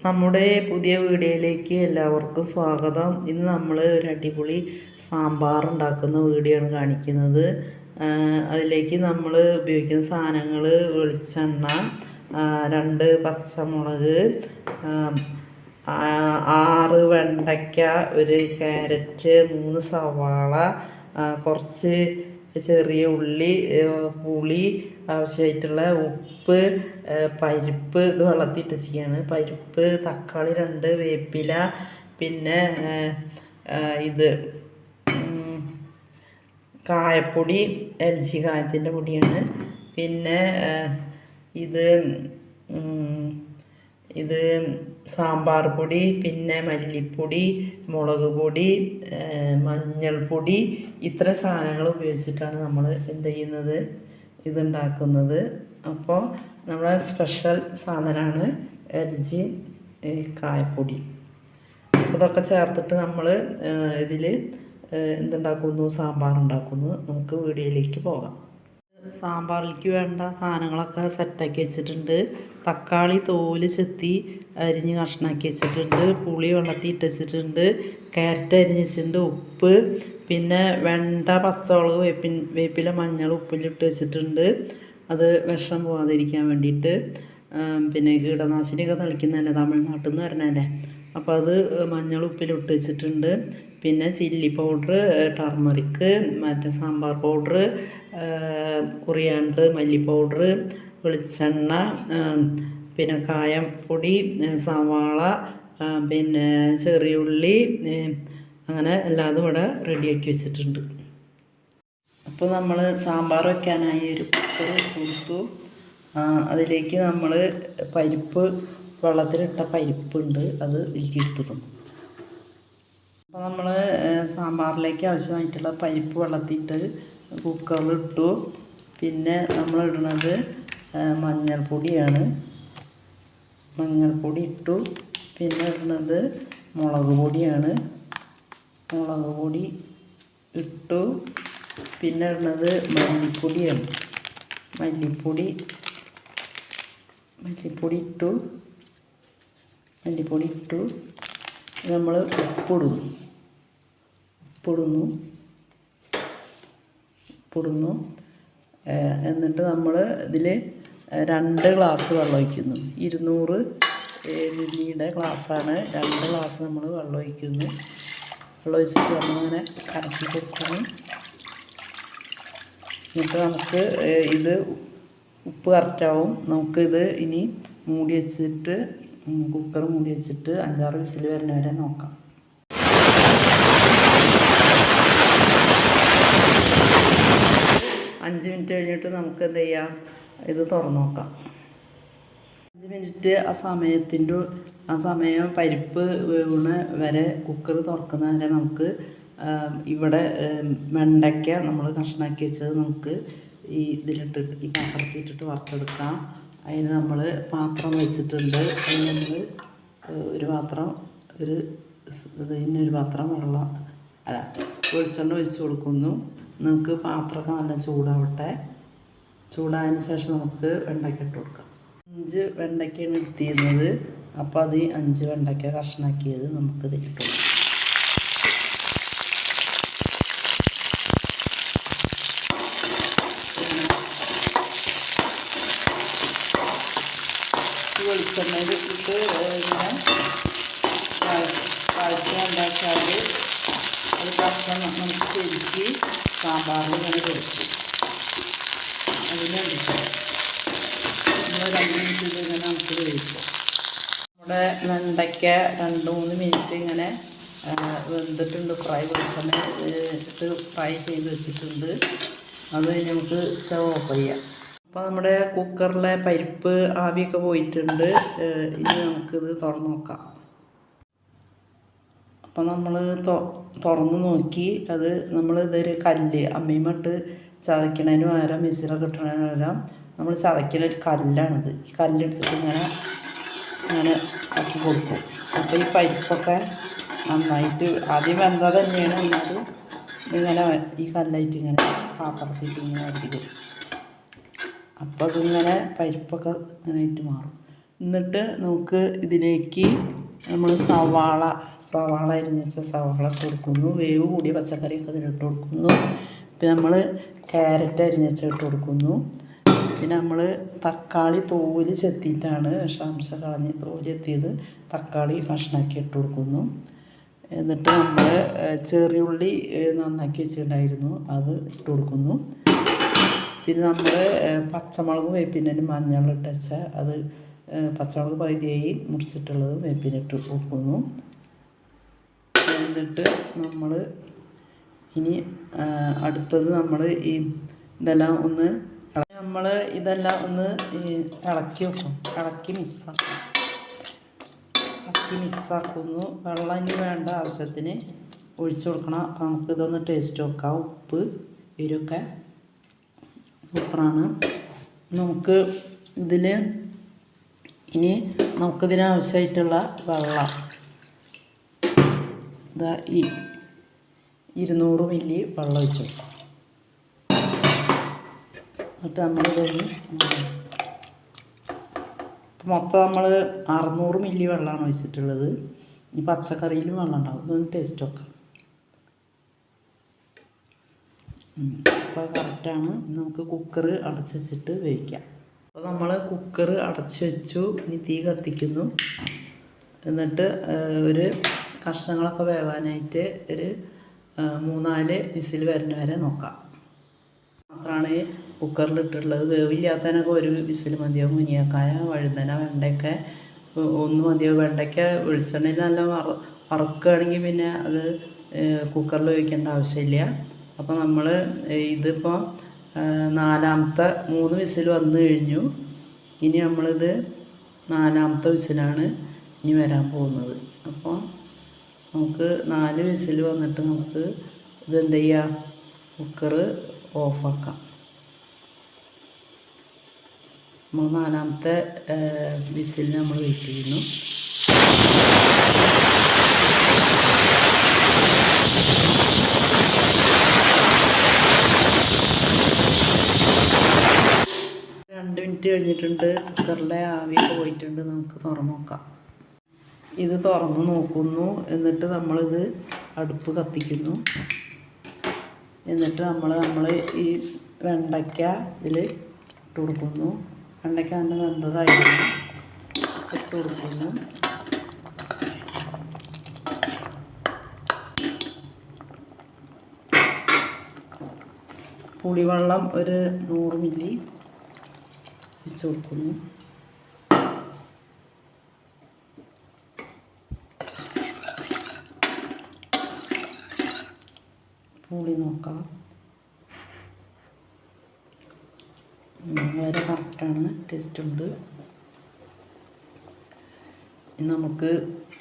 നമ്മുടെ പുതിയ വീഡിയോയിലേക്ക് എല്ലാവർക്കും സ്വാഗതം. ഇന്ന് നമ്മൾ ഒരു അടിപൊളി സാമ്പാർ ഉണ്ടാക്കുന്ന വീഡിയോ ആണ് കാണിക്കുന്നത്. അതിലേക്ക് നമ്മൾ ഉപയോഗിക്കുന്ന സാധനങ്ങൾ വെളിച്ചെണ്ണ, 2 പച്ചമുളക്, 6 വെണ്ടയ്ക്ക, 1 ക്യാരറ്റ്, 3 സവാള, കുറച്ച് ചെറിയ ഉള്ളി, പുളി, ആവശ്യമായിട്ടുള്ള ഉപ്പ്, പരിപ്പ് ഇത് വെള്ളത്തിയിട്ട് ചെയ്യാണ്, പരിപ്പ്, തക്കാളി 2, വേപ്പില, പിന്നെ ഇത് കായപ്പൊടി, LG കായത്തിൻ്റെ പൊടിയാണ്, പിന്നെ ഇത് സാമ്പാർ പൊടി, പിന്നെ മല്ലിപ്പൊടി, മുളക് പൊടി, മഞ്ഞൾപ്പൊടി, ഇത്ര സാധനങ്ങൾ ഉപയോഗിച്ചിട്ടാണ് നമ്മൾ എന്ത് ചെയ്യുന്നത്, ഇതുണ്ടാക്കുന്നത്. അപ്പോൾ നമ്മളെ സ്പെഷ്യൽ സാധനമാണ് LG കായപ്പൊടി. അതൊക്കെ ചേർത്തിട്ട് നമ്മൾ ഇതിൽ എന്തുണ്ടാക്കുന്നു, സാമ്പാർ ഉണ്ടാക്കുന്നു. നമുക്ക് വീഡിയോയിലേക്ക് പോകാം. സാമ്പാറിലേക്ക് വേണ്ട സാധനങ്ങളൊക്കെ സെറ്റാക്കി വെച്ചിട്ടുണ്ട്. തക്കാളി തോല് ചെത്തി അരിഞ്ഞ് കഷ്ണാക്കി വെച്ചിട്ടുണ്ട്. പുളി വെള്ളത്തിൽ ഇട്ട് വെച്ചിട്ടുണ്ട്. ക്യാരറ്റ് അരിഞ്ഞ് വെച്ചിട്ടുണ്ട്. ഉപ്പ്, പിന്നെ വെണ്ട, പച്ചമുളക്, വേപ്പില, മഞ്ഞൾ ഉപ്പിലിട്ട് വെച്ചിട്ടുണ്ട്. അത് വിഷം പോകാതിരിക്കാൻ വേണ്ടിയിട്ട്. പിന്നെ കീടനാശിനിയൊക്കെ തളിക്കുന്നതല്ലേ, തമിഴ്നാട്ടിൽ നിന്ന് വരണതല്ലേ, അപ്പോൾ അത് മഞ്ഞൾ ഉപ്പിലിട്ട് വെച്ചിട്ടുണ്ട്. പിന്നെ ചില്ലി പൗഡർ, ടർമറിക്ക്, മറ്റേ സാമ്പാർ പൗഡർ, കൊറിയാണ്ടർ, മല്ലി പൗഡർ, വെളിച്ചെണ്ണ, പിന്നെ കായപ്പൊടി, സവാള, പിന്നെ ചെറിയുള്ളി, അങ്ങനെ എല്ലാതും ഇവിടെ റെഡിയാക്കി വെച്ചിട്ടുണ്ട്. അപ്പോൾ നമ്മൾ സാമ്പാർ വയ്ക്കാനായി ഒരു കുക്കർ വെച്ച് കൊടുത്തു. അതിലേക്ക് നമ്മൾ പരിപ്പ്, വെള്ളത്തിലിട്ട പരിപ്പുണ്ട്, അത് ഇതിലേക്ക് എടുത്തിട്ടുണ്ട്. അപ്പോൾ നമ്മൾ സാമ്പാറിലേക്ക് ആവശ്യമായിട്ടുള്ള പരിപ്പ് വെള്ളത്തിയിട്ട് കുക്കറിലിട്ടു. പിന്നെ നമ്മൾ ഇടുന്നത് മഞ്ഞൾപ്പൊടിയാണ്. മഞ്ഞൾപ്പൊടി ഇട്ടു. പിന്നെ ഇടുന്നത് മുളക് പൊടിയാണ്. മുളക് പൊടി ഇട്ടു. പിന്നെ ഇടുന്നത് മല്ലിപ്പൊടിയാണ്. മല്ലിപ്പൊടി ഇട്ടു. മല്ലിപ്പൊടി ഇട്ടു. നമ്മൾ ഉപ്പിടുന്നു. എന്നിട്ട് നമ്മൾ ഇതിൽ 2 ഗ്ലാസ് വെള്ളം ഒഴിക്കുന്നു. 200 മില്ലിയുടെ ഗ്ലാസ്സാണ്. 2 ഗ്ലാസ് നമ്മൾ വെള്ളം ഒഴിക്കുന്നു. വെള്ളം ഒഴിച്ചിട്ട് നമ്മളിങ്ങനെ കലക്കി കൊടുക്കുന്നു. എന്നിട്ട് നമുക്ക് ഇത് ഉപ്പ് കറക്റ്റാവും. നമുക്കിത് ഇനി മൂടി വെച്ചിട്ട്, കുക്കർ മൂടി വെച്ചിട്ട് 5-6 വിസിൽ വരുന്ന വരെ നോക്കാം. 5 മിനിറ്റ് കഴിഞ്ഞിട്ട് നമുക്ക് എന്ത് ചെയ്യാം, ഇത് തുറന്ന് നോക്കാം. 5 മിനിറ്റ് ആ സമയം പരിപ്പ് വേവുന്ന വരെ, കുക്കർ തുറക്കുന്ന വരെ നമുക്ക് ഇവിടെ വെണ്ടയ്ക്ക നമ്മൾ കഷ്ണാക്കി വെച്ചത് നമുക്ക് ഈ പാത്രത്തിലിട്ടിട്ട് വറുത്തെടുക്കാം. അതിന് നമ്മൾ പാത്രം വെച്ചിട്ടുണ്ട്. അതിന് നമ്മൾ ഒരു പാത്രം വെളിച്ചെണ്ണ ഒഴിച്ച് കൊടുക്കുന്നു. നമുക്ക് പാത്രമൊക്കെ നല്ല ചൂടാവട്ടെ. ചൂടായതിന് ശേഷം നമുക്ക് വെണ്ടയ്ക്ക ഇട്ട് കൊടുക്കാം. 5 വെണ്ടയ്ക്കയാണ് എടുത്തിരുന്നത്. അപ്പോൾ അത് 5 വെണ്ടയ്ക്ക കഷ്ണാക്കിയത് നമുക്ക് ഇതിലിട്ട് കൊടുക്കാം. വെളിച്ചെണ്ണയിൽ ഇട്ടിട്ട് ഇങ്ങനെ കാഴ്ച ഉണ്ടാക്കിയാൽ അത് കഷ്ണം നമുക്ക് ശരിക്ക് സാമ്പാറിൽ ഇങ്ങനെ കൊടുക്കും. അതിന് വേണ്ടിയിട്ട് നമ്മൾ 2 മിനിറ്റ് ഇങ്ങനെ നമുക്ക് വേവിക്കാം. നമ്മുടെ വെണ്ടയ്ക്ക 2-3 മിനിറ്റ് ഇങ്ങനെ വെന്തിട്ടുണ്ട്. വെളിച്ചെണ്ണ ഇട്ട് ഫ്രൈ ചെയ്ത് വെച്ചിട്ടുണ്ട്. അത് നമുക്ക് സ്റ്റവ് ഓഫ് ചെയ്യാം. അപ്പോൾ നമ്മുടെ കുക്കറിലെ പരിപ്പ് ആവിയൊക്കെ പോയിട്ടുണ്ട്. ഇനി നമുക്കിത് തുറന്ന് നോക്കാം. അപ്പോൾ നമ്മൾ തുറന്ന് നോക്കി. അത് ഇതൊരു കല്ല്, അമ്മീമട്ട് ചതയ്ക്കണതിന് പകരം, മിക്സിയിലൊക്കെ ഇട്ടതിന് പകരം നമ്മൾ ചതയ്ക്കലൊരു കല്ലാണിത്. ഈ കല്ലെടുത്തിട്ട് ഇങ്ങനെ ആക്കി കൊടുക്കും. അപ്പോൾ ഈ പരിപ്പൊക്കെ നന്നായിട്ട് ആദ്യം വെന്തത് തന്നെയാണ്. എന്നാലും ഇങ്ങനെ ഈ കല്ലായിട്ട് ഇങ്ങനെ പാത്രത്തിൽ ഇങ്ങനെ അടിക്കും. അപ്പോൾ അതിങ്ങനെ പരിപ്പൊക്കെ ഇങ്ങനെയായിട്ട് മാറും. എന്നിട്ട് നമുക്ക് ഇതിലേക്ക് നമ്മൾ സവാള അരിഞ്ഞ് വെച്ച സവാള ഇട്ട് കൊടുക്കുന്നു. വേവ് കൂടിയ പച്ചക്കറിയൊക്കെ ഇതിലിട്ട് കൊടുക്കുന്നു. പിന്നെ നമ്മൾ ക്യാരറ്റ് അരിഞ്ഞ് വെച്ച് ഇട്ട് കൊടുക്കുന്നു. പിന്നെ നമ്മൾ തക്കാളി തോല് ചെത്തിയിട്ടാണ് വിഷാംശം കളഞ്ഞ് തോല് ചെത്തിയത് തക്കാളി കഷ്ണാക്കി ഇട്ട് കൊടുക്കുന്നു. എന്നിട്ട് നമ്മൾ ചെറിയുള്ളി നന്നാക്കി വെച്ചിട്ടുണ്ടായിരുന്നു, അത് ഇട്ട് കൊടുക്കുന്നു. പിന്നെ നമ്മൾ പച്ചമുളക് വേപ്പിൻ്റെ മഞ്ഞളിട്ട് വെച്ചാൽ അത് പച്ചമുളക് പകുതിയായി മുറിച്ചിട്ടുള്ളത് വേപ്പിനിട്ട് കൊടുക്കുന്നു. എന്നിട്ട് നമ്മൾ ഇനി അടുത്തത് നമ്മൾ ഇതെല്ലാം ഒന്ന് ഇളക്കി വെക്കും. ഇളക്കി മിക്സാക്കുന്നു. വെള്ളം ഇനി വേണ്ട, ആവശ്യത്തിന് ഒഴിച്ചു കൊടുക്കണം. അപ്പോൾ നമുക്കിതൊന്ന് ടേസ്റ്റ് നോക്കാം. ഉപ്പ് എരിവൊക്കെ സൂപ്പറാണ്. നമുക്ക് നമുക്കിതിനാവശ്യമായിട്ടുള്ള വെള്ളം ഇതാ 200 മില്ലി വെള്ളം ഒഴിച്ചു കൊടുക്കാം. എന്നിട്ട് നമ്മളിതൊന്ന് മൊത്തം നമ്മൾ 600 മില്ലി വെള്ളമാണ് ഒഴിച്ചിട്ടുള്ളത്. ഈ പച്ചക്കറിയിലും വെള്ളം ഉണ്ടാവും. ഇതൊന്ന് ടേസ്റ്റ് നോക്കാം. അപ്പോൾ കറക്റ്റാണ്. നമുക്ക് കുക്കർ അടച്ച് വെച്ചിട്ട് വേവിക്കാം. അപ്പോൾ നമ്മൾ കുക്കർ അടച്ച് വെച്ചു. ഇനി തീ കത്തിക്കുന്നു. എന്നിട്ട് ഒരു കഷ്ണങ്ങളൊക്കെ വേവാനായിട്ട് ഒരു 3-4 വിസിൽ വരുന്ന വരെ നോക്കാം. മാത്രമാണ് കുക്കറിലിട്ടുള്ളത്. വേവില്ലാത്തതിനൊക്കെ ഒരു വിസിൽ മതിയാവും. മുരിങ്ങക്കായ, വഴുതന, വെണ്ടയ്ക്ക ഒന്ന് മതിയാവും. വെണ്ടയ്ക്ക വെളിച്ചെണ്ണയിൽ നല്ല വറുക്കുകയാണെങ്കിൽ പിന്നെ അത് കുക്കറിൽ വേവിക്കേണ്ട ആവശ്യമില്ല. അപ്പോൾ നമ്മൾ ഇതിപ്പോൾ 4ാമത്തെ 3 വിസിൽ വന്നു കഴിഞ്ഞു. ഇനി നമ്മളിത് 4ാമത്തെ വിസിലാണ് ഇനി വരാൻ പോകുന്നത്. അപ്പോൾ നമുക്ക് 4 വിസിൽ വന്നിട്ട് നമുക്ക് ഇതെന്ത് ചെയ്യാം, കുക്കർ ഓഫാക്കാം. നമ്മൾ 4ാമത്തെ വിസിലിന് നമ്മൾ വെയിറ്റ് ചെയ്യുന്നു. കഴിഞ്ഞിട്ടുണ്ട്. കുക്കറിലെ ആവിയൊക്കെ പോയിട്ടുണ്ട്. നമുക്ക് തുറന്ന് നോക്കാം. ഇത് തുറന്ന് നോക്കുന്നു. എന്നിട്ട് നമ്മളിത് അടുപ്പ് കത്തിക്കുന്നു. എന്നിട്ട് നമ്മൾ ഈ വെണ്ടയ്ക്ക ഇതിൽ ഇട്ട് കൊടുക്കുന്നു. വെണ്ടയ്ക്ക നല്ല വെന്തതായിരുന്നു, ഇട്ട് കൊടുക്കുന്നു. പുളിവെള്ളം ഒരു 100 മില്ലി ഒഴിച്ച് കൊടുക്കുന്നു. പുളി നോക്കാം. വളരെ കറക്റ്റാണ്, ടേസ്റ്റ് ഉണ്ട്. നമുക്ക്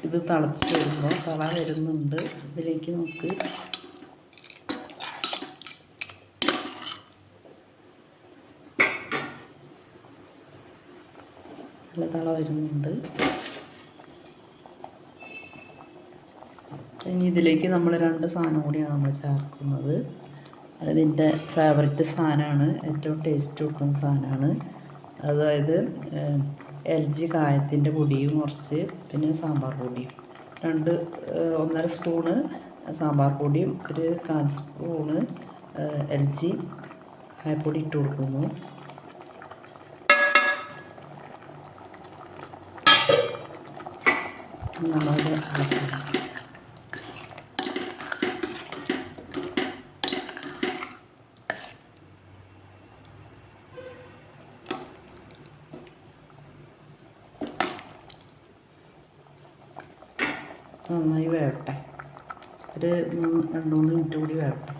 ഇത് തിളച്ച് വരുമ്പോൾ തള വരുന്നുണ്ട്. ഇതിലേക്ക് നമുക്ക് നല്ല തള വരുന്നുണ്ട്. ഇനി ഇതിലേക്ക് നമ്മൾ 2 സാധനം കൂടിയാണ് നമ്മൾ ചേർക്കുന്നത്. അതിൻ്റെ ഫേവററ്റ് സാധനമാണ്, ഏറ്റവും ടേസ്റ്റ് കൊടുക്കുന്ന സാധനമാണ്. അതായത് LG കായത്തിൻ്റെ പൊടിയും കുറച്ച്, പിന്നെ സാമ്പാർ പൊടിയും 1.5 സ്പൂണ് സാമ്പാർ പൊടിയും ഒരു 1/4 സ്പൂണ് LG കായപ്പൊടി ഇട്ട് കൊടുക്കുന്നു. നന്നായി വേവട്ടെ. ഒരു 2-3 മിനിറ്റ് കൂടി വേവട്ടെ.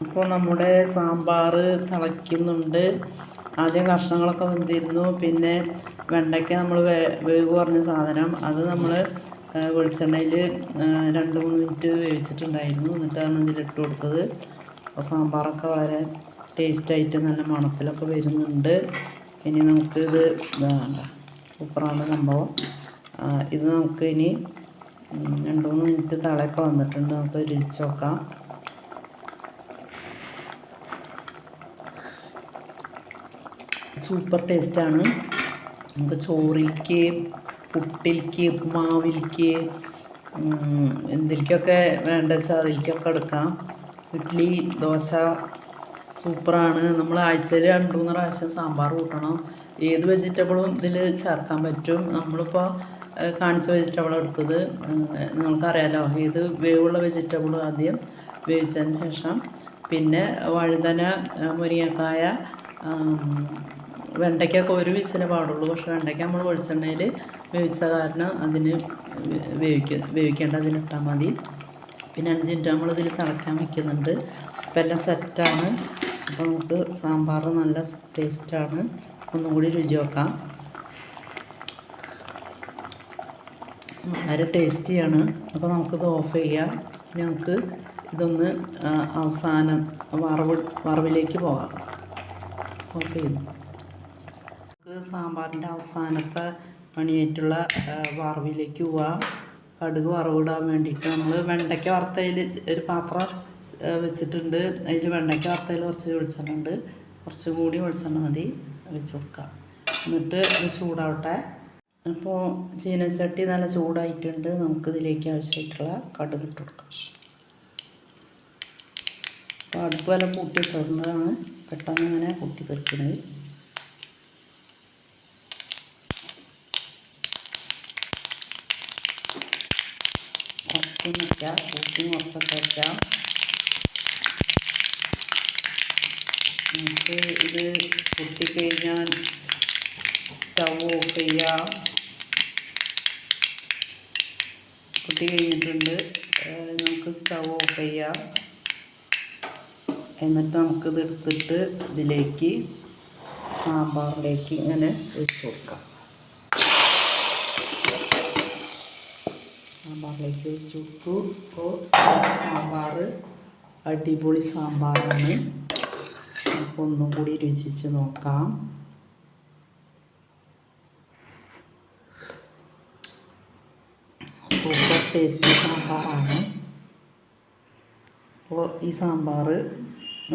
അപ്പോൾ നമ്മുടെ സാമ്പാർ തിളയ്ക്കുന്നുണ്ട്. ആദ്യം കഷ്ണങ്ങളൊക്കെ വെന്തിരുന്നു. പിന്നെ വെണ്ടയ്ക്ക നമ്മൾ വേവ് കുറഞ്ഞ സാധനം അത് നമ്മൾ വെളിച്ചെണ്ണയിൽ 2-3 മിനിറ്റ് വേവിച്ചിട്ടുണ്ടായിരുന്നു. എന്നിട്ടാണ് ഇതിലിട്ട് കൊടുത്തത്. അപ്പോൾ സാമ്പാറൊക്കെ വളരെ ടേസ്റ്റായിട്ട് നല്ല മണത്തിലൊക്കെ വരുന്നുണ്ട്. ഇനി നമുക്കിത് വേണ്ട, സൂപ്പറാണ് സംഭവം. ഇത് നമുക്ക് ഇനി 2-3 മിനിറ്റ് തിളയൊക്കെ വന്നിട്ടുണ്ട്. നമുക്ക് രുചിച്ച് നോക്കാം. സൂപ്പർ ടേസ്റ്റാണ്. നമുക്ക് ചോറിലേക്ക്, പുട്ടിലേക്ക്, ഉപ്പുമാവിലേക്ക്, എന്തിലേക്കൊക്കെ വേണ്ട വെച്ചാൽ അതിലേക്കൊക്കെ എടുക്കാം. ഇഡ്ഡലി, ദോശ സൂപ്പറാണ്. നമ്മൾ ആഴ്ചയിൽ 2-3 പ്രാവശ്യം സാമ്പാർ കൂട്ടണം. ഏത് വെജിറ്റബിളും ഇതിൽ ചേർക്കാൻ പറ്റും. നമ്മളിപ്പോൾ കാണിച്ച വെജിറ്റബിൾ എടുത്തത് നിങ്ങൾക്കറിയാലോ. ഏത് വേവുള്ള വെജിറ്റബിളും ആദ്യം വേവിച്ചതിന് ശേഷം, പിന്നെ വഴുതന, മുരിങ്ങക്കായ, വെണ്ടയ്ക്കൊക്കെ ഒരു വിസിലേ പാടുള്ളൂ. പക്ഷേ വെണ്ടയ്ക്ക നമ്മൾ വെളിച്ചെണ്ണയിൽ വേവിച്ച കാരണം അതിന് വേവിക്കേണ്ട അതിലിട്ടാൽ മതി. പിന്നെ 5 മിനിറ്റ് നമ്മളിതിൽ തിളയ്ക്കാൻ വയ്ക്കുന്നുണ്ട്. ഇപ്പം എല്ലാം സെറ്റാണ്. അപ്പോൾ നമുക്ക് സാമ്പാർ നല്ല ടേസ്റ്റാണ്. ഒന്നും കൂടി രുചി നോക്കാം. വളരെ ടേസ്റ്റിയാണ്. അപ്പോൾ നമുക്കിത് ഓഫ് ചെയ്യാം. ഇനി നമുക്ക് ഇതൊന്ന് അവസാനം വറവിലേക്ക് പോകാം. ഓഫ് ചെയ്യുന്നു. നമുക്ക് സാമ്പാറിൻ്റെ അവസാനത്തെ പണിയായിട്ടുള്ള വറവിലേക്ക് പോവാം. കടുക് വറവിടാൻ വേണ്ടിയിട്ട് നമ്മൾ വെണ്ടയ്ക്ക വറുത്തതിൽ ഒരു പാത്രം വെച്ചിട്ടുണ്ട്. അതിൽ വെണ്ടയ്ക്ക വറുത്തതിൽ കുറച്ച് വെളിച്ചെണ്ണ ഉണ്ട്. കുറച്ചും കൂടി വെളിച്ചെണ്ണ മതി വെച്ച് കൊടുക്കാം. എന്നിട്ട് അത് ചൂടാവട്ടെ. അപ്പോൾ ചീനച്ചട്ടി നല്ല ചൂടായിട്ടുണ്ട്. നമുക്കിതിലേക്ക് ആവശ്യമായിട്ടുള്ള കടുക് ഇട്ട് കൊടുക്കാം. അപ്പോൾ അടുപ്പ് വല്ല കൂട്ടി വെച്ചിട്ടുള്ളതാണ് പെട്ടെന്ന് ഇങ്ങനെ കൂട്ടി തെറിക്കുന്നത്. കുറച്ചും വയ്ക്കാം, കൂട്ടിയും കുറച്ചൊക്കെ വയ്ക്കാം. നമുക്ക് ഇത് പൊട്ടിക്കഴിഞ്ഞാൽ സ്റ്റൗ ഓഫ് ചെയ്യാം. പൊട്ടി കഴിഞ്ഞിട്ടുണ്ട്. നമുക്ക് സ്റ്റൗ ഓഫ് ചെയ്യാം. എന്നിട്ട് നമുക്കിത് എടുത്തിട്ട് ഇതിലേക്ക് സാമ്പാറിലേക്ക് ഇങ്ങനെ ഒഴിച്ച് കൊടുക്കാം. സാമ്പാറിലേക്ക് ഒഴിച്ച് കൊടുത്തു. ഇപ്പോൾ സാമ്പാർ അടിപൊളി സാമ്പാറാണ്. നമുക്ക് ഒന്നും കൂടി രുചിച്ച് നോക്കാം. സൂപ്പർ ടേസ്റ്റി സാമ്പാറാണ്. അപ്പോൾ ഈ സാമ്പാർ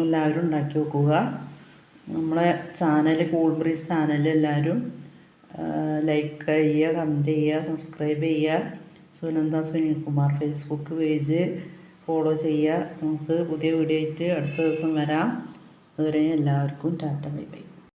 എല്ലാവരും ഉണ്ടാക്കി നോക്കുക. നമ്മളെ ചാനൽ കൂൾ ബ്രീസ് ചാനൽ എല്ലാവരും ലൈക്ക് ചെയ്യുക, കമൻറ്റ് ചെയ്യുക, സബ്സ്ക്രൈബ് ചെയ്യുക. Sunanda Sunilkumar Facebook page follow ചെയ്യുക. നമുക്ക് പുതിയ വീഡിയോ ആയിട്ട് അടുത്ത ദിവസം വരാം. അതുവരെ എല്ലാവർക്കും ടാറ്റ ബൈ ബൈ.